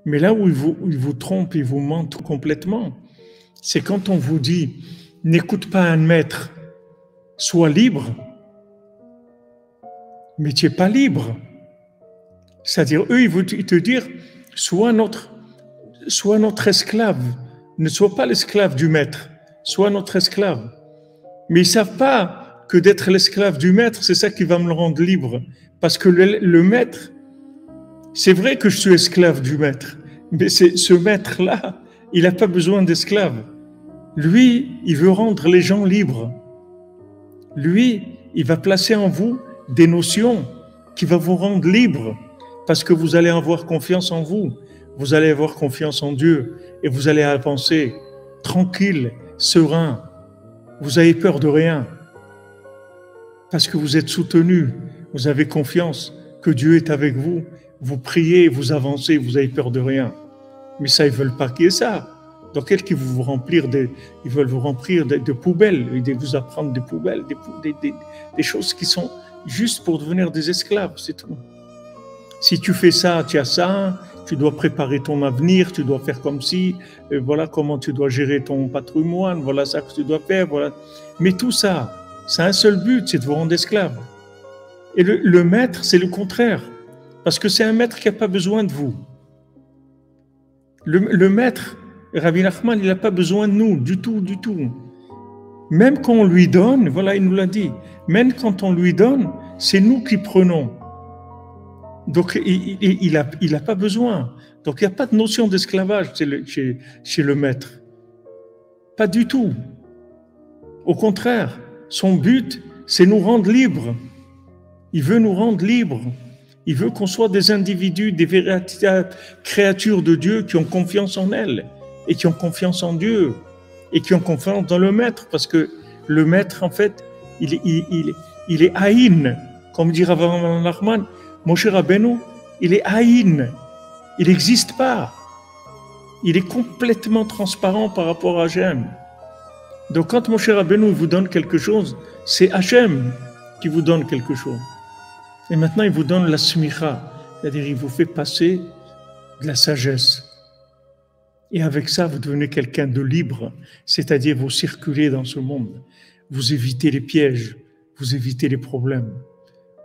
Mais là où il vous trompe, il vous ment complètement, c'est quand on vous dit n'écoute pas un maître, sois libre, mais tu n'es pas libre. C'est-à-dire, eux, ils te dire sois notre esclave, ne sois pas l'esclave du maître, sois notre esclave. Mais ils ne savent pas que d'être l'esclave du maître, c'est ça qui va me le rendre libre. Parce que le maître, c'est vrai que je suis esclave du maître, mais ce maître-là, il n'a pas besoin d'esclaves. Lui, il veut rendre les gens libres. Lui, il va placer en vous des notions qui vont vous rendre libres parce que vous allez avoir confiance en vous, vous allez avoir confiance en Dieu et vous allez avancer tranquille, serein. Vous avez peur de rien parce que vous êtes soutenu, vous avez confiance que Dieu est avec vous. Vous priez, vous avancez, vous avez peur de rien. Mais ça, ils veulent pas qu'il y ait ça. Donc, ils veulent vous remplir de poubelles, de vous apprendre des poubelles, des choses qui sont juste pour devenir des esclaves, c'est tout. Si tu fais ça, tu as ça, tu dois préparer ton avenir, tu dois faire comme si, voilà comment tu dois gérer ton patrimoine, voilà ça que tu dois faire, voilà. Mais tout ça, c'est un seul but, c'est de vous rendre esclave. Et le maître, c'est le contraire, parce que c'est un maître qui n'a pas besoin de vous. Le maître, Rabbi Nachman, il n'a pas besoin de nous, du tout, du tout. Même quand on lui donne, voilà, il nous l'a dit, même quand on lui donne, c'est nous qui prenons. Donc, il a pas besoin. Donc, il n'y a pas de notion d'esclavage chez le maître. Pas du tout. Au contraire, son but, c'est nous rendre libres. Il veut nous rendre libres. Il veut qu'on soit des individus, des véritables créatures de Dieu qui ont confiance en elle et qui ont confiance en Dieu et qui ont confiance dans le maître, parce que le maître, en fait, il est haïn, comme dit Rav Nachman. Moshe Rabbeinu, il est haïn, il n'existe pas. Il est complètement transparent par rapport à Hachem. Donc quand Moshe Rabbeinu vous donne quelque chose, c'est Hachem qui vous donne quelque chose. Et maintenant, il vous donne la smicha, c'est-à-dire il vous fait passer de la sagesse. Et avec ça, vous devenez quelqu'un de libre, c'est-à-dire vous circulez dans ce monde. Vous évitez les pièges, vous évitez les problèmes.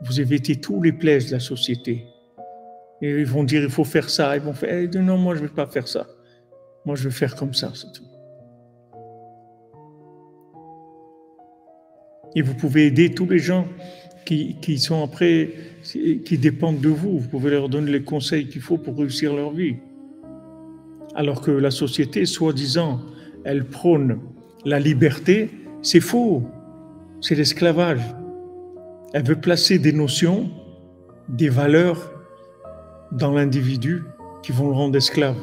Vous évitez tous les pièges de la société. Et ils vont dire, il faut faire ça. Ils vont faire, non, moi, je ne vais pas faire ça. Moi, je vais faire comme ça, c'est tout. Et vous pouvez aider tous les gens qui sont après, qui dépendent de vous. Vous pouvez leur donner les conseils qu'il faut pour réussir leur vie. Alors que la société, soi-disant, elle prône la liberté, c'est faux. C'est l'esclavage. Elle veut placer des notions, des valeurs dans l'individu qui vont le rendre esclave.